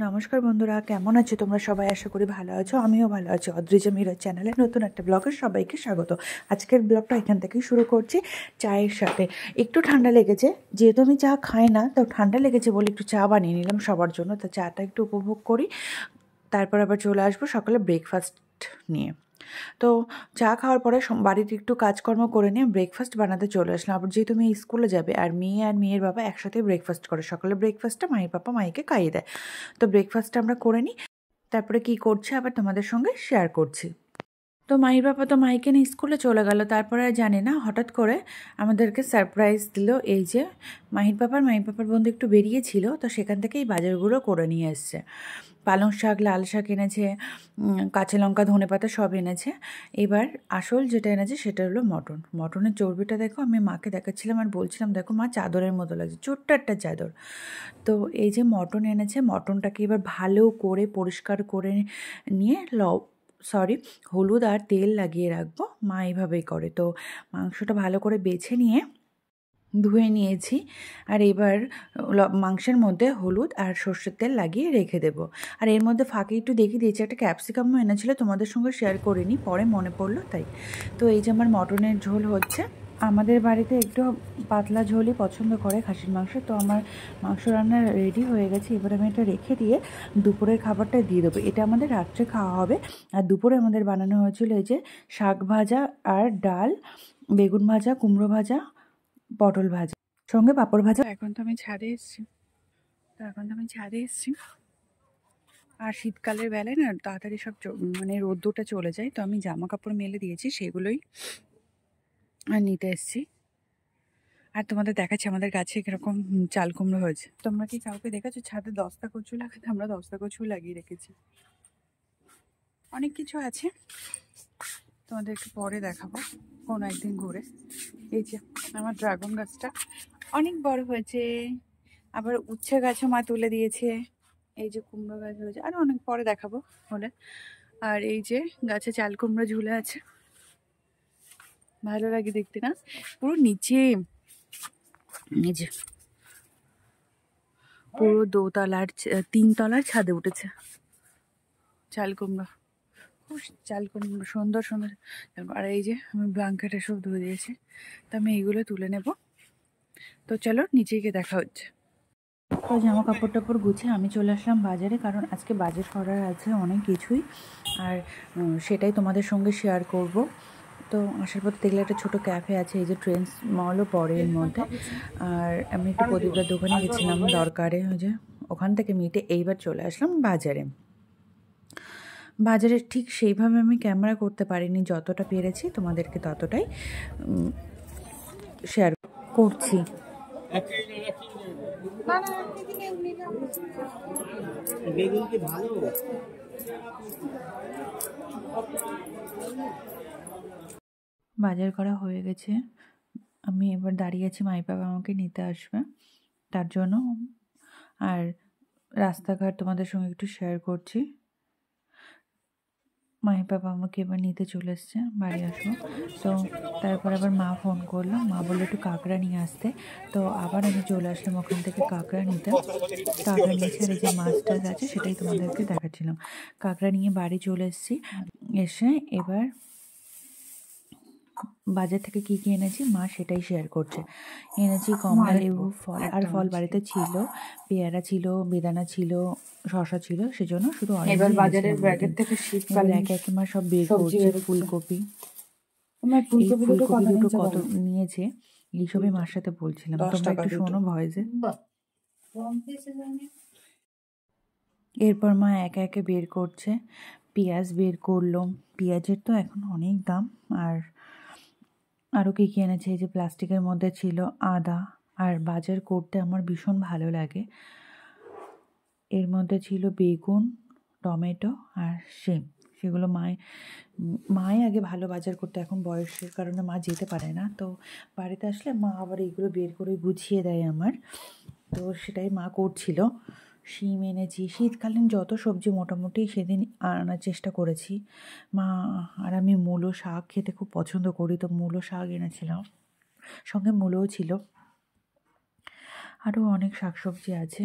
নমস্কার বন্ধুরা, কেমন আছো তোমরা সবাই? আশা করি ভালো আছো। আমিও ভালো আছি। অদ্রিজা মিরর চ্যানেলে নতুন একটা ব্লগে সবাইকে স্বাগত। আজকের ব্লগটা এখান থেকেই শুরু করছি চায়ের সাথে। একটু ঠান্ডা লেগেছে, যেহেতু আমি চা খাই না, তো ঠান্ডা লেগেছে বলে একটু চা বানিয়ে নিলাম সবার জন্য। তো চাটা একটু উপভোগ করি, তারপর আবার চলে আসবো সকালে ব্রেকফাস্ট নিয়ে। তো চা খাওয়ার পরে বাড়িতে একটু কাজকর্ম করে নিয়ে ব্রেকফাস্ট বানাতে চলে আসলাম। আবার যেহেতু মেয়ে স্কুলে যাবে, আর মেয়ের বাবা একসাথে ব্রেকফাস্ট করে। সকালে ব্রেকফাস্টটা মায়ের পাপা মাইকে খাইয়ে দেয়। তো ব্রেকফাস্টটা আমরা করে নিই, তারপরে কি করছি আবার তোমাদের সঙ্গে শেয়ার করছি। তো মায়ের বাবা তো মাইকে নিয়ে স্কুলে চলে গেল, তারপরে আর জানি না হঠাৎ করে আমাদেরকে সারপ্রাইজ দিল। এই যে মাহির পাপার বন্ধু একটু বেরিয়েছিল, তো সেখান থেকে এই বাজারগুলো করে নিয়ে এসছে। পালং শাক, লাল শাক এনেছে, কাঁচা লঙ্কা, ধনেপাতা সব এনেছে। এবার আসল যেটা এনেছে সেটা হলো মটনের চর্বিটা দেখো। আমি মাকে দেখাচ্ছিলাম আর বলছিলাম, দেখো মা, চাদরের মতো লাগছে, ছোট্ট একটা চাদর। তো এই যে মটন এনেছে, মটনটাকে এবার ভালো করে পরিষ্কার করে নিয়ে হলুদ আর তেল লাগিয়ে রাখবো। মা এইভাবেই করে। তো মাংসটা ভালো করে বেছে নিয়ে ধুয়ে নিয়েছি, আর এবার মাংসের মধ্যে হলুদ আর সর্ষের তেল লাগিয়ে রেখে দেবো। আর এর মধ্যে ফাঁকে একটু দেখিয়ে দিয়েছি, একটা ক্যাপসিকামও এনেছিল, তোমাদের সঙ্গে শেয়ার করিনি, পরে মনে পড়লো তাই। তো এই যে আমার মটনের ঝোল হচ্ছে। আমাদের বাড়িতে একটু পাতলা ঝোলই পছন্দ করে খাসির মাংস। তো আমার মাংস রান্না রেডি হয়ে গেছে। এবার আমি এটা রেখে দিয়ে দুপুরের খাবারটা দিয়ে দেবো। এটা আমাদের রাত্রে খাওয়া হবে। আর দুপুরে আমাদের বানানো হয়েছিল এই যে শাক ভাজা আর ডাল, বেগুন ভাজা, কুমড়ো ভাজা, পটল ভাজা, সঙ্গে পাঁপড় ভাজা। এখন তো আমি ছাদে এসেছি। আর শীতকালের বেলায় না তাড়াতাড়ি সব মানে রোদ্দুরটা চলে যায়। তো আমি জামা কাপড় মেলে দিয়েছি, সেগুলোই নিতে এসেছি। আর তোমাদের দেখাচ্ছি আমাদের গাছে কিরকম চাল কুমড়ো হয়েছে। তোমরা কি কাউকে দেখেছো ছাদে দস্তা কচু লাগাতে? আমরা দস্তা কচু লাগিয়ে রেখেছি। অনেক কিছু আছে, তোমাদেরকে পরে দেখাবো কোনো একদিন ঘুরে। এই যে আমার ড্রাগন গাছটা অনেক বড় হয়েছে। আবার উচ্ছে গাছও মা তুলে দিয়েছে। এই যে কুমড়ো গাছ হয়েছে, আর অনেক পরে দেখাবো হলে। আর এই যে গাছে চাল কুমড়ো ঝুলে আছে, ভালো লাগে দেখতে না? পুরো নিচে পুরো তিনতলার ছাদে উঠেছে চাল কুমড়ো। চাল কুমড়ো সুন্দর সুন্দর। আর এই যে আমি ব্ল্যাঙ্কেটে সব ধুয়ে দিয়েছি, তো আমি এইগুলো তুলে নেব। তো চলো নিচে গিয়ে দেখা হচ্ছে। তো জামা কাপড় টাপড় গুছিয়ে আমি চলে আসলাম বাজারে, কারণ আজকে বাজার করার আছে অনেক কিছুই, আর সেটাই তোমাদের সঙ্গে শেয়ার করব। তো আসার পথে দেখলে একটা ছোটো ক্যাফে আছে, এই যে ট্রেন্ডস মলও পড়ে এর মধ্যে। আর আমি একটু প্রদীপদার দোকানে গেছিলাম দরকারে, ওই যে ওখান থেকে মিটে এইবার চলে আসলাম বাজারে ঠিক সেইভাবে আমি ক্যামেরা করতে পারিনি, যতটা পেরেছি তোমাদেরকে ততটাই শেয়ার করছি। বাজার করা হয়ে গেছে, আমি এবার দাঁড়িয়ে আছি, মাই বাবা আমাকে নিতে আসবে তার জন্য। আর রাস্তাঘাট তোমাদের সঙ্গে একটু শেয়ার করছি। মায়ের বাবা আমাকে এবার নিতে চলে এসছে, বাড়ি আসবো। তো তারপর আবার মা ফোন করলো, মা বললো একটু কাঁকড়া নিয়ে আসতে। তো আবার আমি চলে আসলাম ওখান থেকে কাঁকড়া নিতে। কাঁকড়া নিয়েছি, আর এই যে মাছ টাছ আছে সেটাই তোমাদেরকে দেখাচ্ছিলাম। কাঁকড়া নিয়ে বাড়ি চলে এসেছি। এসে এবার বাজার থেকে কী কী এনেছি মা সেটাই শেয়ার করছে। এনেছি কমলা লেবু, ফল, আর ফল বাড়িতে ছিল, পেয়ারা ছিল, বেদানা ছিল, শশা ছিল, সেজন্য শুধু এবার বাজারের ব্যাগের থেকে শীতকালে একে একে মা সব বের করছে। ফুলকপি, ফুলকপি দুটো কত নিয়েছে এইসবই মার সাথে বলছিলাম। তোমরা একটু শোনো ভয়েসে। এরপর মা একে একে বের করছে, পেঁয়াজ বের করলো। পেঁয়াজের তো এখন অনেক দাম। আর আরও কী কী এনেছে, এই যে প্লাস্টিকের মধ্যে ছিল আদা। আর বাজার করতে আমার ভীষণ ভালো লাগে। এর মধ্যে ছিল বেগুন, টমেটো আর শিম। সেগুলো মাই আগে ভালো বাজার করতে, এখন বয়সের কারণে মা যেতে পারে না। তো বাড়িতে আসলে মা আবার এইগুলো বের করে গুছিয়ে দেয় আমার। তো সেটাই মা করছিল। শিম এনেছি, শীতকালীন যত সবজি মোটামুটি সেদিন আনার চেষ্টা করেছি। মা আর আমি মূলো শাক খেতে খুব পছন্দ করি, তো মূলো শাক এনেছিলাম, সঙ্গে মূলোও ছিল। আরও অনেক শাকসবজি আছে।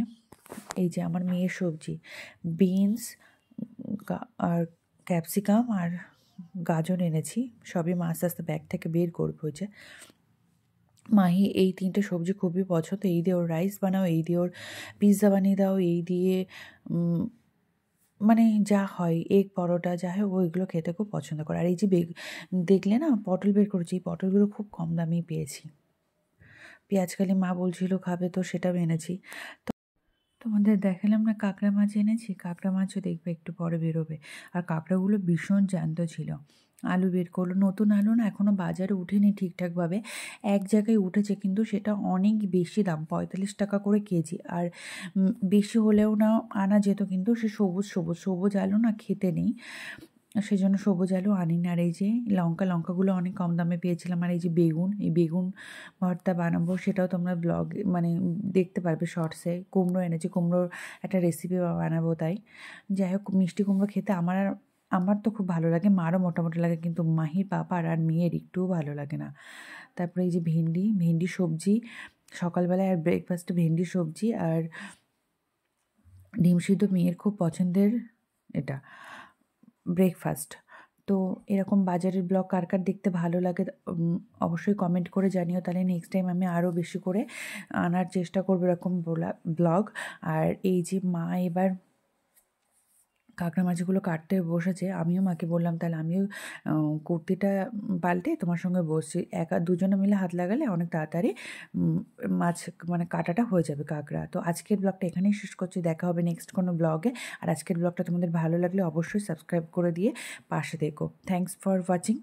এই যে আমার মেয়ের সবজি, বিনস আর ক্যাপসিকাম আর গাজর এনেছি, সবই মা আস্তে আস্তে ব্যাগ থেকে বের করবে। হয়েছে মাহি এই 3টে সবজি খুবই পছন্দ, এই দিয়ে ওর রাইস বানাও, এই দিয়ে ওর পিৎজা বানিয়ে দাও, এই দিয়ে মানে যা হয় এগ পরোটা যা হয় ওইগুলো খেতে খুব পছন্দ করে। আর এই যে দেখলে না পটল বের করেছি, এই পটলগুলো খুব কম দামেই পেয়েছি। পেঁয়াজকালি মা বলছিল খাবে, তো সেটাও এনেছি। তোমাদের দেখালাম না কাঁকড়া মাছ এনেছি, কাঁকড়া মাছও দেখবে একটু পরে বেরোবে। আর কাঁকড়াগুলো ভীষণ জ্যান্ত ছিল। আলু বের করলো, নতুন আলু না এখনও বাজারে উঠেনি ঠিকঠাকভাবে, এক জায়গায় উঠেছে কিন্তু সেটা অনেক বেশি দাম, 45 টাকা করে কেজি। আর বেশি হলেও না আনা যেত, কিন্তু সে সবুজ সবুজ সবুজ আলু না খেতে নেই, সেজন্য সবুজ আলু আনি না। আর এই যে লঙ্কাগুলো অনেক কম দামে পেয়েছিলাম। আর এই যে বেগুন, এই বেগুন ভর্তা বানাবো, সেটাও তোমরা ব্লগে মানে দেখতে পারবে শর্টসে। কুমড়ো এনেছি, কুমড়োর একটা রেসিপি বানাবো। তাই যাই হোক, মিষ্টি কুমড়ো খেতে আমার তো খুব ভালো লাগে, মারও মোটামুটি লাগে, কিন্তু মাহির পাপার আর মেয়ের একটুও ভালো লাগে না। তারপরে এই যে ভেন্ডি সবজি সকালবেলায়, আর ব্রেকফাস্টে ভেন্ডি সবজি আর ডিম সিদ্ধ, মেয়ের খুব পছন্দের এটা ব্রেকফাস্ট। তো এরকম বাজারের ব্লগ কার কার দেখতে ভালো লাগে অবশ্যই কমেন্ট করে জানিও, তাহলে নেক্সট টাইম আমি আরও বেশি করে আনার চেষ্টা করবো এরকম ব্লগ। আর এই যে মা এবার কাঁকড়া মাছগুলো কাটতে বসেছে, আমিও মাকে বললাম তাহলে আমিও কুর্তিটা পাল্টে তোমার সঙ্গে বসছি, দুজনে মিলে হাত লাগালে অনেক তাড়াতাড়ি মাছ মানে কাটাটা হয়ে যাবে কাঁকড়া। তো আজকের ব্লগটা এখানেই শেষ করছি, দেখা হবে নেক্সট কোনো ব্লগে। আর আজকের ব্লগটা তোমাদের ভালো লাগলে অবশ্যই সাবস্ক্রাইব করে দিয়ে পাশে দেখো। Thanks for watching.